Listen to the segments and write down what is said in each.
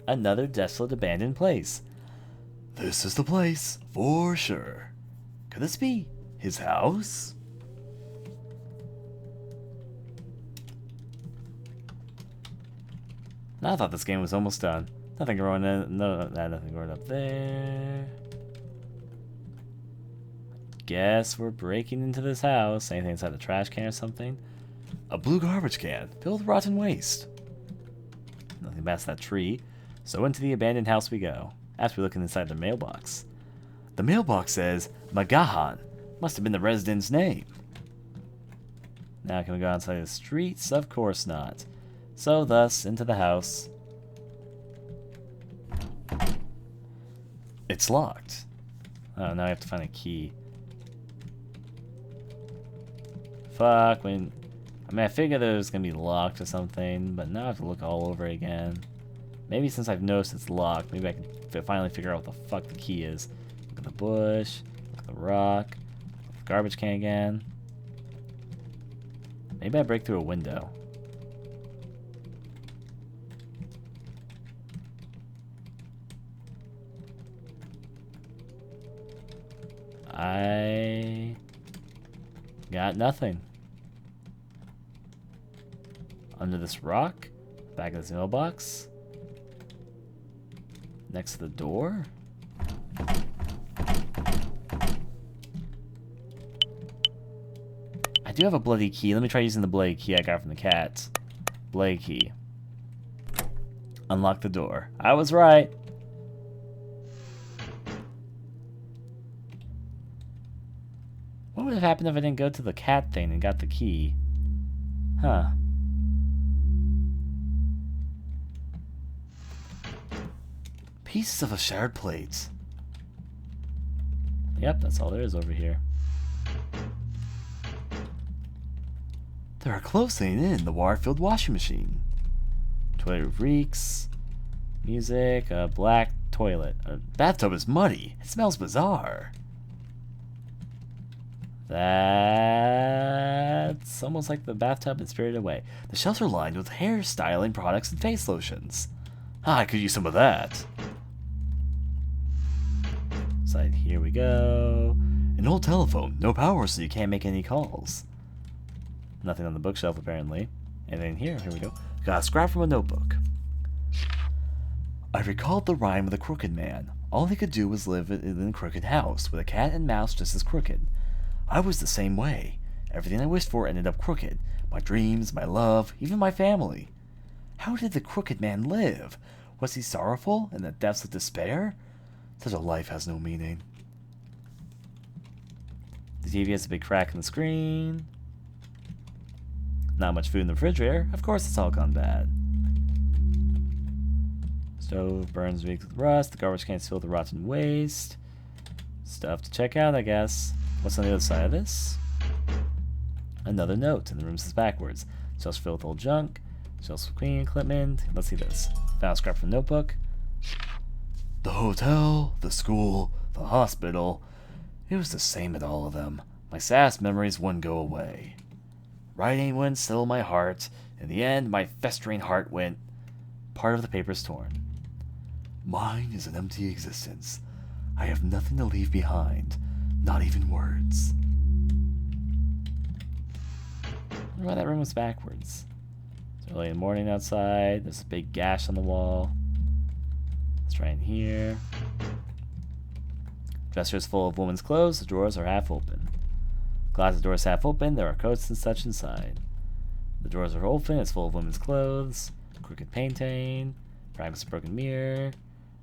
Another desolate abandoned place. This is the place, for sure. Could this be his house? I thought this game was almost done. Nothing growing in. Nothing growing up there. Guess we're breaking into this house. Anything inside the trash can or something? A blue garbage can filled with rotten waste. Nothing past that tree. So into the abandoned house we go. After we look inside the mailbox. The mailbox says Magahan. Must have been the resident's name. Now can we go outside the streets? Of course not. So thus, into the house. It's locked. Oh, now I have to find a key. Fuck, I I figured that it was gonna be locked or something, but now I have to look all over again. Maybe since I've noticed it's locked, maybe I can finally figure out what the fuck the key is. Look at the bush, look at the rock, look at the garbage can again. Maybe I break through a window. I got nothing. Under this rock, back of this mailbox, next to the door. I do have a bloody key. Let me try using the bloody key I got from the cat. Bloody key. Unlock the door. I was right. What would have happened if I didn't go to the cat thing and got the key? Huh. Pieces of a shattered plate. Yep, that's all there is over here. There are closing in the water-filled washing machine. Toilet reeks. Music. A black toilet. A bathtub is muddy. It smells bizarre. That's almost like the bathtub is spirited away. The shelves are lined with hair styling products and face lotions. Ah, I could use some of that. Side here we go. An old telephone. No power, so you can't make any calls. Nothing on the bookshelf, apparently. Anything here? Here we go. Got a scrap from a notebook. I recalled the rhyme of the crooked man. All he could do was live in a crooked house, with a cat and mouse just as crooked. I was the same way. Everything I wished for ended up crooked. My dreams, my love, even my family. How did the crooked man live? Was he sorrowful in the depths of despair? Such a life has no meaning. The TV has a big crack in the screen. Not much food in the refrigerator. Of course it's all gone bad. Stove burns weak with rust. The garbage can is filled with rotten waste. Stuff to check out, I guess. What's on the other side of this? Another note, and the room says backwards. Shelves filled with old junk. Shelves with cleaning equipment. Let's see this. Found a scrap from a notebook. The hotel, the school, the hospital. It was the same at all of them. My sass memories wouldn't go away. Writing wouldn't settle my heart. In the end, my festering heart went. Part of the paper's torn. Mine is an empty existence. I have nothing to leave behind. Not even words. I wonder why that room was backwards. It's early in the morning outside. There's a big gash on the wall. Let's try in here. Dresser is full of women's clothes. The drawers are half open. Closet door is half open. There are coats and such inside. The drawers are open. It's full of women's clothes. Crooked painting. Fragments of broken mirror.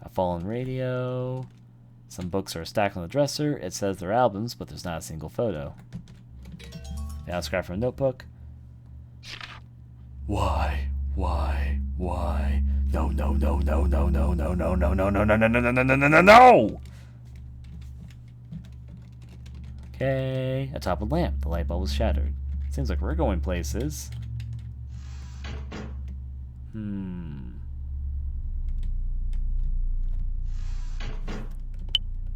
A fallen radio. Some books are stacked on the dresser. It says they're albums, but there's not a single photo. Now a scrap from a notebook. Why? No, no, no, no, no, no, no, no, no, no, no, no, no, no, no, no, no, no, no, no! Okay, a toppled lamp. The light bulb was shattered. Seems like we're going places.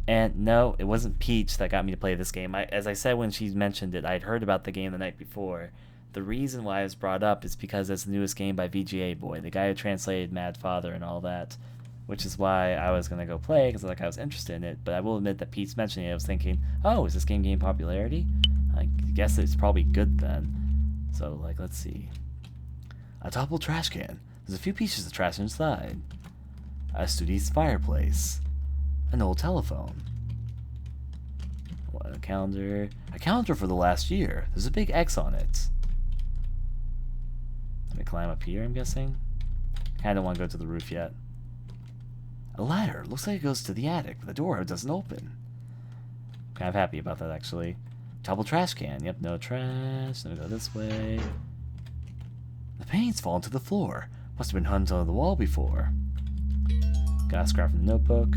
And no, it wasn't Peach that got me to play this game. As I said when she mentioned it, I'd heard about the game the night before. the reason why it was brought up is because it's the newest game by VGA Boy, the guy who translated Mad Father and all that, which is why I was going to go play, because I was interested in it. But I will admit that Pete's mentioning it, I was thinking, oh, is this game gaining popularity? I guess it's probably good then. So, like, let's see. A toppled trash can. There's a few pieces of trash inside. A studious fireplace. An old telephone. What, a calendar? A calendar for the last year. There's a big X on it. Let me climb up here, I'm guessing. I kinda don't want to go to the roof yet. A ladder. Looks like it goes to the attic, but the door doesn't open. Kind of happy about that, actually. Toppled trash can. Yep, no trash. Let me go this way. The paint's fallen to the floor. Must have been hung onto the wall before. Got a scrap from the notebook.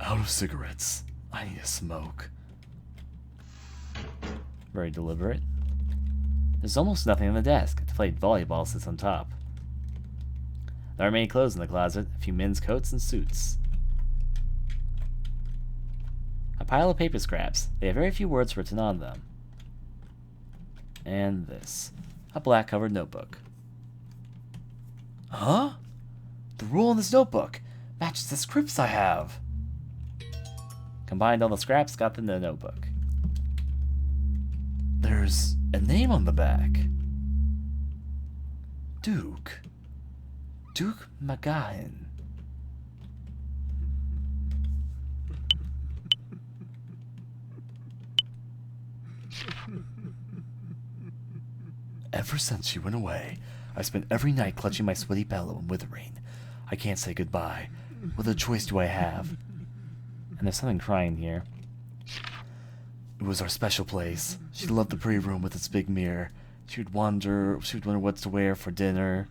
Out of cigarettes. I need a smoke. Very deliberate. There's almost nothing on the desk. The played volleyball sits on top. There are many clothes in the closet, a few men's coats and suits. A pile of paper scraps. They have very few words written on them. And this. A black-covered notebook. Huh? The rule in this notebook matches the scripts I have. Combined all the scraps, got them in the notebook. There's a name on the back. Duke. Duke McGahan. Ever since she went away, I spent every night clutching my sweaty pillow and withering. I can't say goodbye. What other choice do I have? And there's something crying here. It was our special place. She loved the pretty room with its big mirror. She would wonder what to wear for dinner.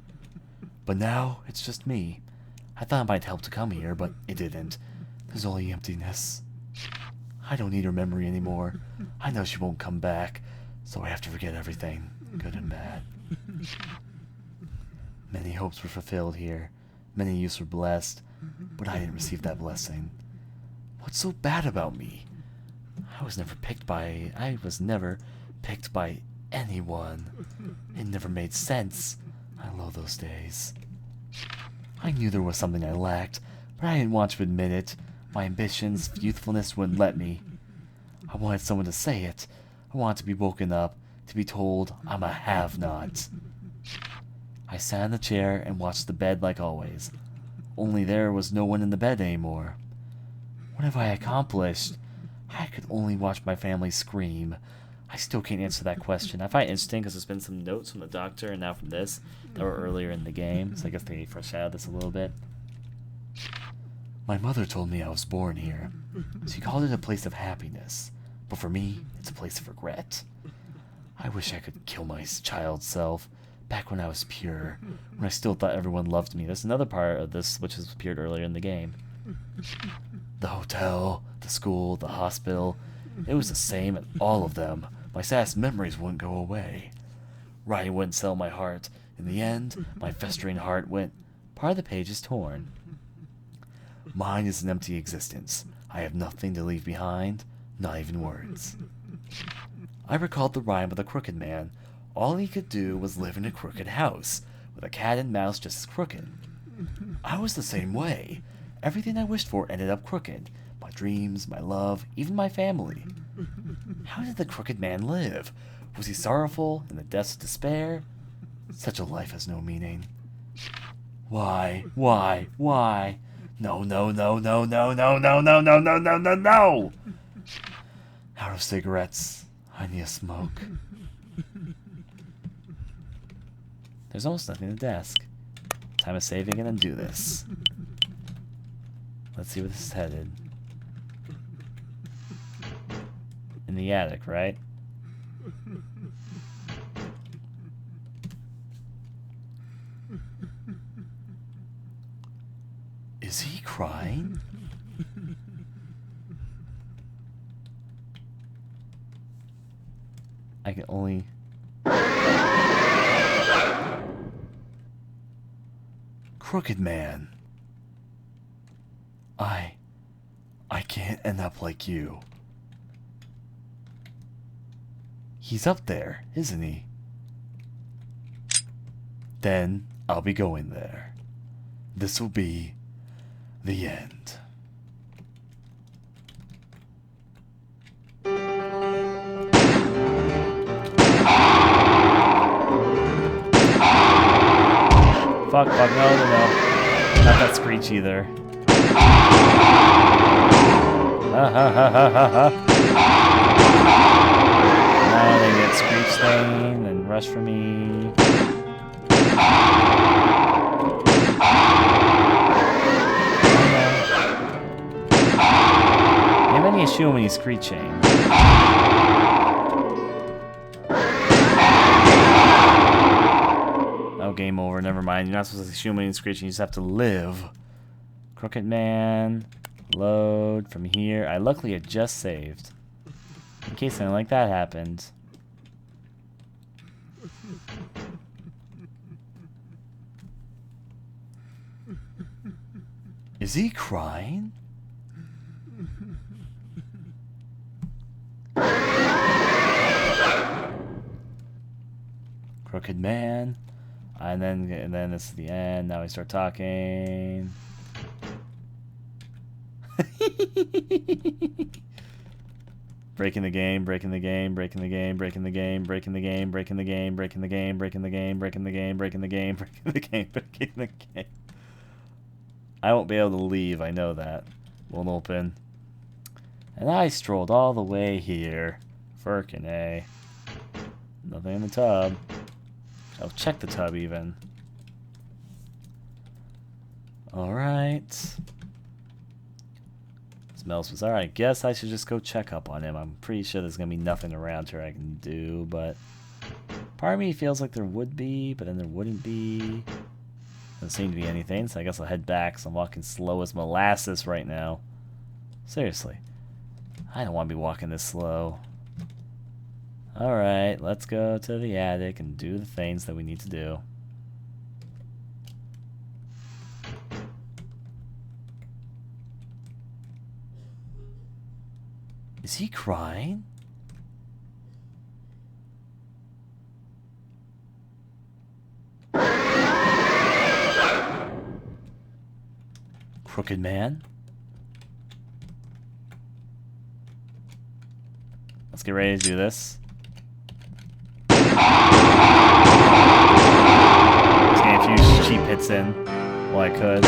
But now, it's just me. I thought it might help to come here, but it didn't. There's only emptiness. I don't need her memory anymore. I know she won't come back, so I have to forget everything, good and bad. Many hopes were fulfilled here. Many youths were blessed, but I didn't receive that blessing. What's so bad about me? I was never picked by anyone. It never made sense. I love those days. I knew there was something I lacked, but I didn't want to admit it. My ambitions, youthfulness wouldn't let me. I wanted someone to say it. I wanted to be woken up, to be told I'm a have-not. I sat in the chair and watched the bed like always. Only there was no one in the bed anymore. What have I accomplished? I could only watch my family scream. I still can't answer that question. I find it interesting because there's been some notes from the doctor and now from this that were earlier in the game, so I guess they foreshadowed this a little bit. My mother told me I was born here. She called it a place of happiness, but for me, it's a place of regret. I wish I could kill my child self, back when I was pure, when I still thought everyone loved me. There's another part of this which has appeared earlier in the game. The hotel, the school, the hospital, it was the same at all of them. My saddest memories wouldn't go away. Writing wouldn't sell my heart. In the end, my festering heart went. Part of the page is torn. Mine is an empty existence. I have nothing to leave behind, not even words. I recalled the rhyme of the crooked man. All he could do was live in a crooked house, with a cat and mouse just as crooked. I was the same way. Everything I wished for ended up crooked. My dreams, my love, even my family. How did the crooked man live? Was he sorrowful in the depths of despair? Such a life has no meaning. Why? No, no, no, no, no, no, no, no, no, no, no, no, no! Out of cigarettes. I need a smoke. There's almost nothing on the desk. Time of saving and undo this. Let's see where this is headed. In the attic, right? Is he crying? I can only... Crooked man. I can't end up like you. He's up there, isn't he? Then I'll be going there. This will be the end. Fuck, no. Not that screech either. Now they get screech thing and rush for me. Maybe I need to shoot him when he's screeching. Oh, game over. Never mind. You're not supposed to shoot him when he's screeching. You just have to live. Crooked Man. Load from here. I luckily had just saved. In case something like that happened. Is he crying? Crooked Man. And then this is the end. Now we start talking. Breaking the game. I won't be able to leave, I know that. Won't open. And I strolled all the way here. Firkin, eh? Nothing in the tub. I'll check the tub even. Alright. Smells bizarre. I guess I should just go check up on him. I'm pretty sure there's going to be nothing around here I can do, but part of me feels like there would be, but then there wouldn't be. Doesn't seem to be anything, so I guess I'll head back. So I'm walking slow as molasses right now. Seriously. I don't want to be walking this slow. Alright, let's go to the attic and do the things that we need to do. Is he crying? Crooked Man? Let's get ready to do this. Just getting a few cheap hits in while I could.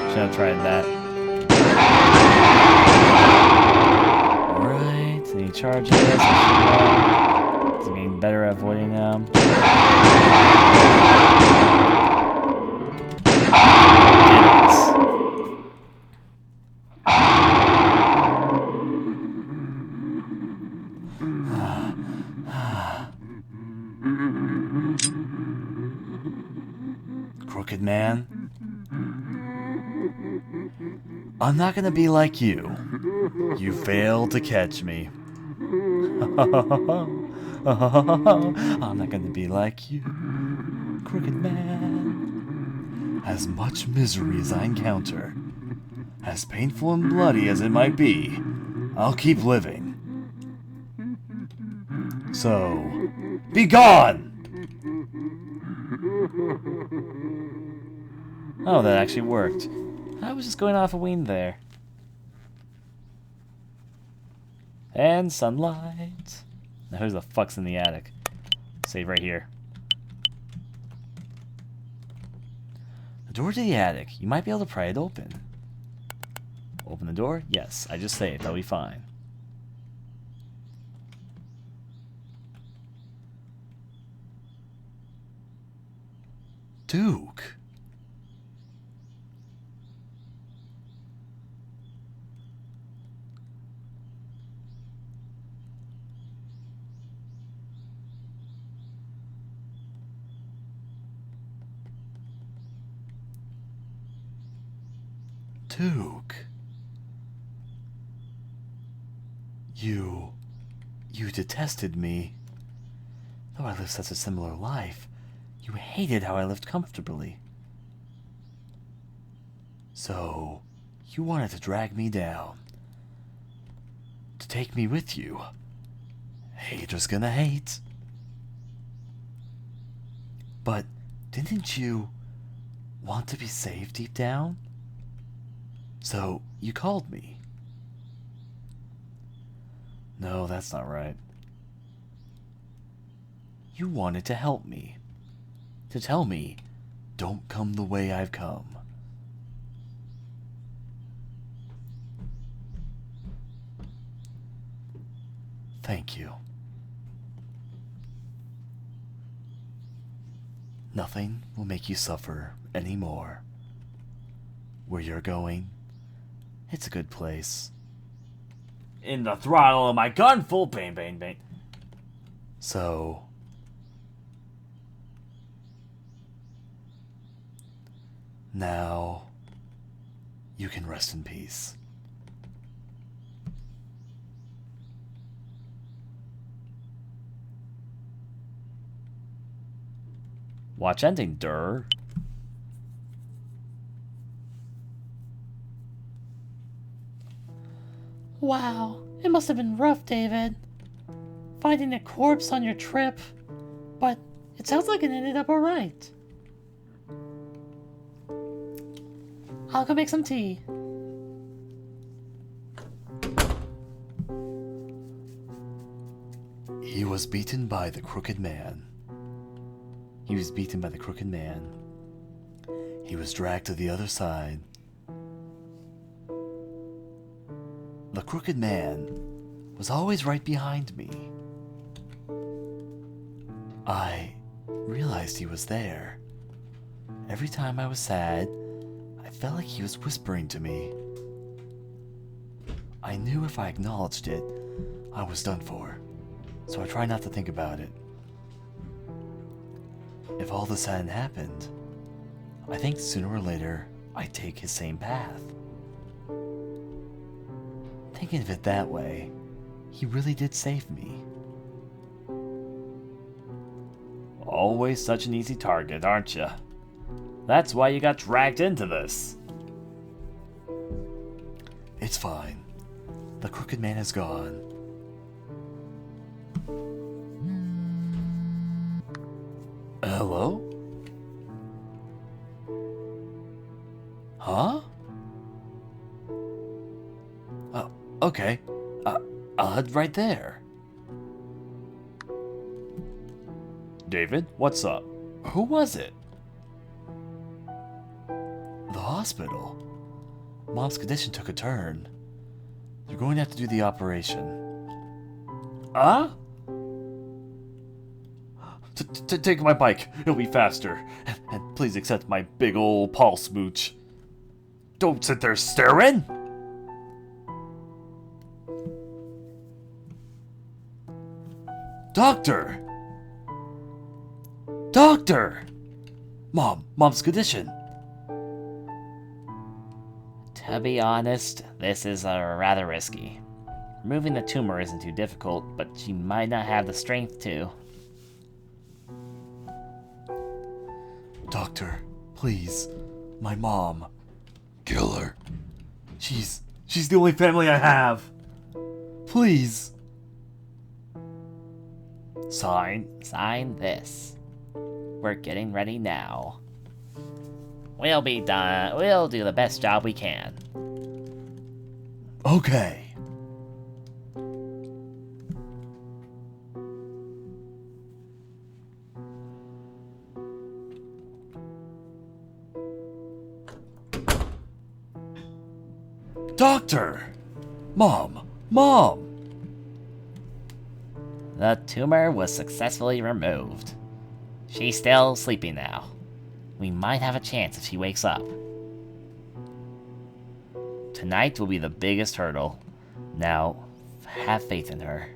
Should have tried that. Alright, any charges? I'm getting better at avoiding them. Crooked Man, I'm not gonna be like you. You failed to catch me. I'm not gonna be like you, Crooked Man. As much misery as I encounter, as painful and bloody as it might be, I'll keep living. So, be gone! Oh, that actually worked. I was just going off a wing there. And sunlight. Now who the fuck's in the attic? Save right here. The door to the attic. You might be able to pry it open. Open the door? Yes, I just saved. That'll be fine. Duke. Duke. You detested me. Though I lived such a similar life, you hated how I lived comfortably. So, you wanted to drag me down, take me with you. Haters gonna hate. But didn't you want to be saved deep down? So you called me. No, that's not right. You wanted to help me. To tell me, don't come the way I've come. Thank you. Nothing will make you suffer anymore. Where you're going, it's a good place. In the throttle of my gun, full bang, bang, bang. So, now you can rest in peace. Watch ending, Durr. Wow, it must have been rough, David. Finding a corpse on your trip. But it sounds like it ended up alright. I'll go make some tea. He was beaten by the Crooked Man. He was beaten by the Crooked Man. He was dragged to the other side. The Crooked Man was always right behind me. I realized he was there. Every time I was sad, I felt like he was whispering to me. I knew if I acknowledged it, I was done for, so I tried not to think about it. If all this hadn't happened, I think sooner or later I'd take his same path. Thinking of it that way, he really did save me. Always such an easy target, aren't you? That's why you got dragged into this. It's fine. The Crooked Man is gone. Hello? Huh? Okay. I'll head right there. David, what's up? Who was it? The hospital. Mom's condition took a turn. They're going to have to do the operation. Take my bike. It'll be faster. And please accept my big ol' Paul smooch. Don't sit there staring! Doctor! Doctor! Mom's condition. To be honest, this is rather risky. Removing the tumor isn't too difficult, but she might not have the strength to. Doctor, please. My mom. Kill her. She's the only family I have. Please. Sign this. We're getting ready now. We'll be done. We'll do the best job we can. Okay. Doctor! Mom! The tumor was successfully removed. She's still sleeping now. We might have a chance if she wakes up. Tonight will be the biggest hurdle. Now, have faith in her.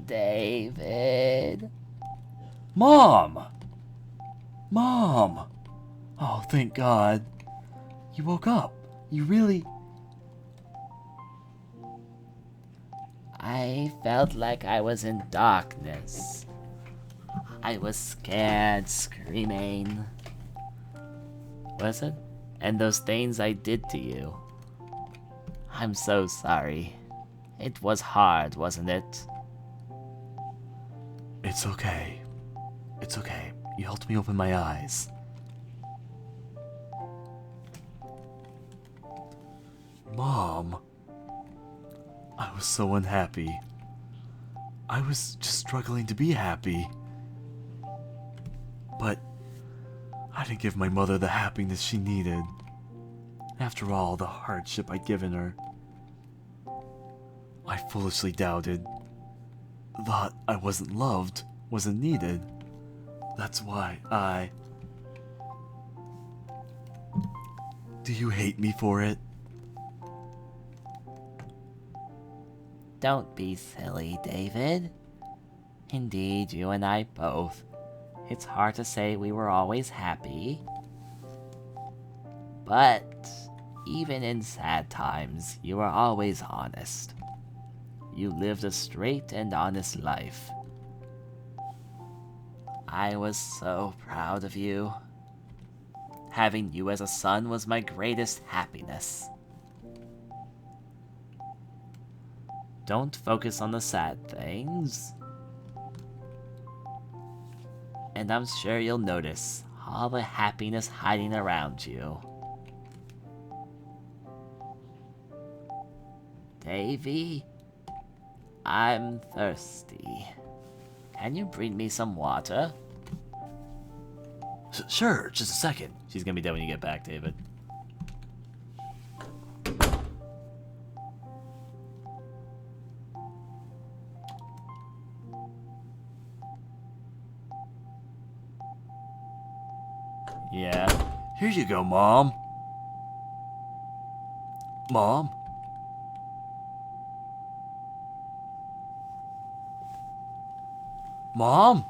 David. Mom! Oh, thank God. You woke up. You really... I felt like I was in darkness. I was scared, screaming. Was it? And those things I did to you. I'm so sorry. It was hard, wasn't it? It's okay. It's okay. You helped me open my eyes. Mom. I was so unhappy. I was just struggling to be happy. But I didn't give my mother the happiness she needed. After all the hardship I'd given her. I foolishly doubted. Thought I wasn't loved, wasn't needed. That's why I... Do you hate me for it? Don't be silly, David. Indeed, you and I both. It's hard to say we were always happy. But even in sad times, you were always honest. You lived a straight and honest life. I was so proud of you. Having you as a son was my greatest happiness. Don't focus on the sad things. And I'm sure you'll notice all the happiness hiding around you. Davy, I'm thirsty. Can you bring me some water? Sure, just a second. She's gonna be dead when you get back, David. Yeah. Here you go, Mom. Mom? Mom?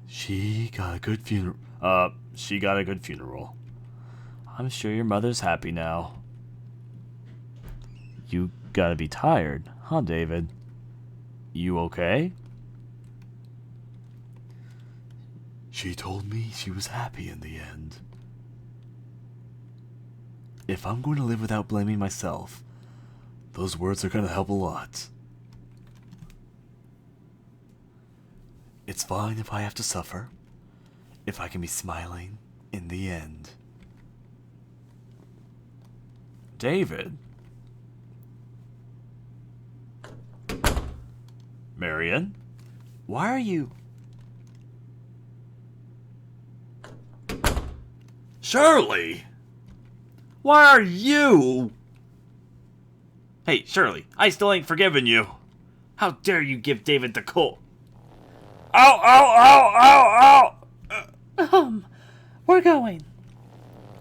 She got a good funeral. She got a good funeral. I'm sure your mother's happy now. You gotta be tired, huh, David? You okay? She told me she was happy in the end. If I'm going to live without blaming myself, those words are gonna help a lot. It's fine if I have to suffer, if I can be smiling in the end. David? Marion? Why are you... Shirley! Why are you... Hey, Shirley, I still ain't forgiven you. How dare you give David the cold... Ow, ow, ow, ow, ow! We're going.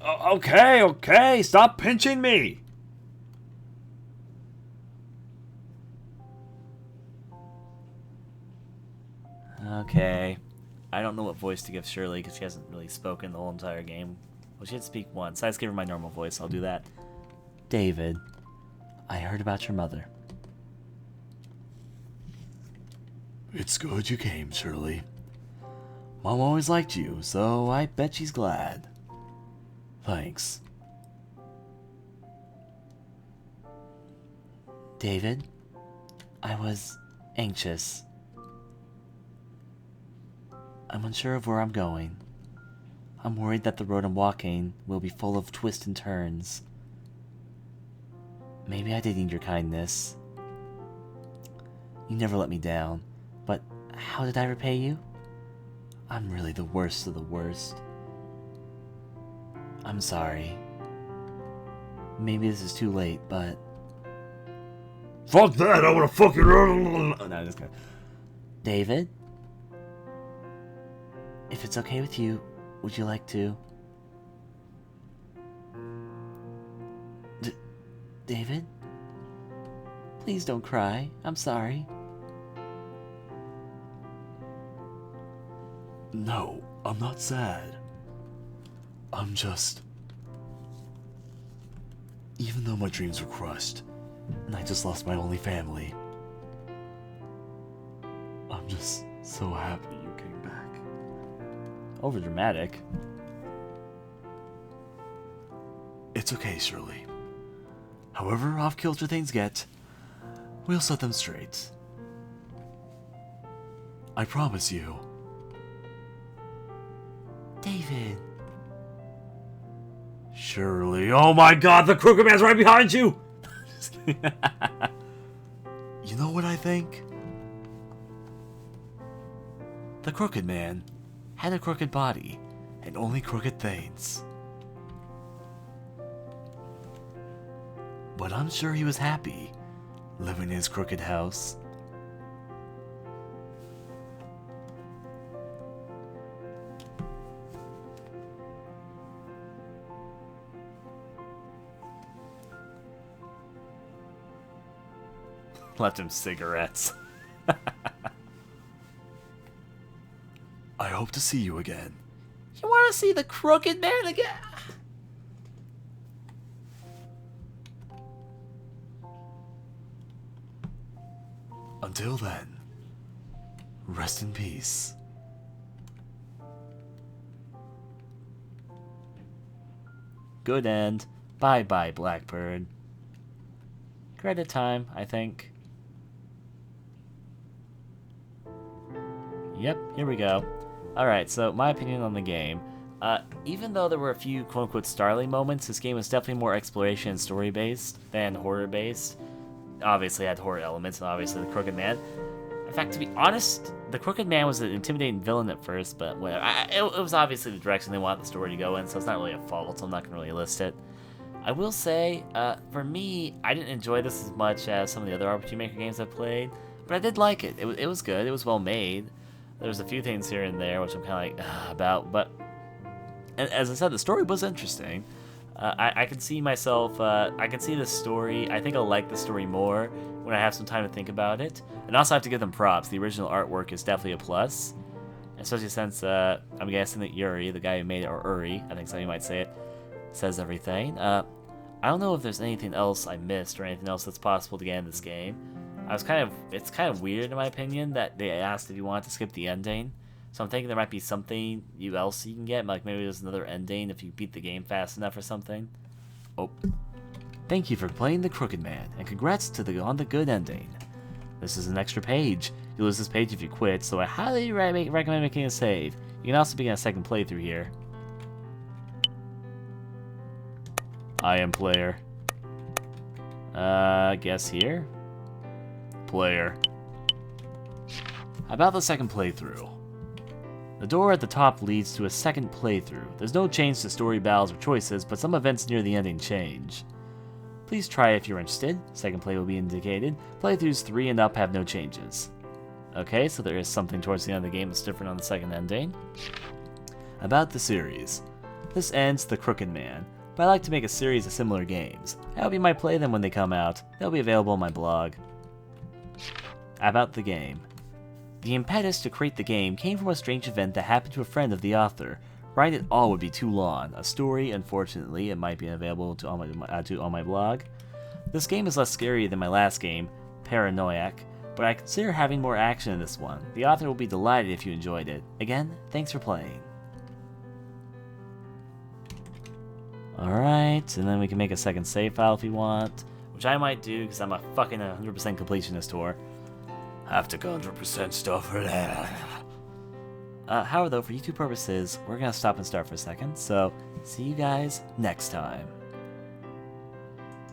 Okay, stop pinching me! Okay. I don't know what voice to give Shirley because she hasn't really spoken the whole entire game. Well, she did speak once. I just give her my normal voice. I'll do that. David, I heard about your mother. It's good you came, Shirley. Mom always liked you, so I bet she's glad. Thanks. David, I was anxious. I'm unsure of where I'm going. I'm worried that the road I'm walking will be full of twists and turns. Maybe I did need your kindness. You never let me down, but how did I repay you? I'm really the worst of the worst. I'm sorry. Maybe this is too late, but... Fuck that! I wanna fucking... Oh, no, I'm just gonna... David? If it's okay with you, would you like to... David? Please don't cry. I'm sorry. No, I'm not sad. I'm just... Even though my dreams were crushed, and I just lost my only family, I'm just so happy you came back. Over dramatic. It's okay, Shirley. However off-kilter things get, we'll set them straight. I promise you. David. Shirley, oh my god, the Crooked Man's right behind you! You know what I think? The Crooked Man had a crooked body and only crooked things. But I'm sure he was happy living in his crooked house. Left him cigarettes. I hope to see you again. You want to see the Crooked Man again? Until then, rest in peace. Good end. Bye-bye, Blackbird. Credit time, I think. Yep, here we go. Alright, so my opinion on the game. Even though there were a few quote-unquote Starly moments, this game was definitely more exploration and story-based than horror-based. Obviously, it had horror elements, and obviously the Crooked Man. In fact, to be honest, the Crooked Man was an intimidating villain at first, but whatever. It was obviously the direction they wanted the story to go in, so it's not really a fault, so I'm not going to really list it. I will say, for me, I didn't enjoy this as much as some of the other RPG Maker games I've played, but I did like it. It was good. It was well made. There's a few things here and there which I'm kind of like, about, but as I said, the story was interesting. I can see myself, I can see the story. I think I'll like the story more when I have some time to think about it. And also I have to give them props. The original artwork is definitely a plus, especially since I'm guessing that Yuri, the guy who made it, or Uri, I think some of you might say it, says everything. I don't know if there's anything else I missed or anything else that's possible to get in this game. It's kind of weird in my opinion that they asked if you wanted to skip the ending. So I'm thinking there might be something else you can get, like maybe there's another ending if you beat the game fast enough or something. Oh. Thank you for playing the Crooked Man, and congrats on the good ending. This is an extra page. You'll lose this page if you quit, so I highly recommend making a save. You can also begin a second playthrough here. I am player. Guess here? Player. About the second playthrough. The door at the top leads to a second playthrough. There's no change to story battles or choices, but some events near the ending change. Please try if you're interested. Second play will be indicated. Playthroughs 3 and up have no changes. Okay, so there is something towards the end of the game that's different on the second ending. About the series. This ends The Crooked Man, but I like to make a series of similar games. I hope you might play them when they come out. They'll be available on my blog. About the game. The impetus to create the game came from a strange event that happened to a friend of the author. Writing it all would be too long. A story, unfortunately, it might be available on my blog. This game is less scary than my last game, Paranoiac, but I consider having more action in this one. The author will be delighted if you enjoyed it. Again, thanks for playing. Alright, and then we can make a second save file if you want, which I might do because I'm a fucking 100% completionist whore. Have to 100% stuff for that. However, though, for YouTube purposes, we're gonna stop and start for a second, so see you guys next time.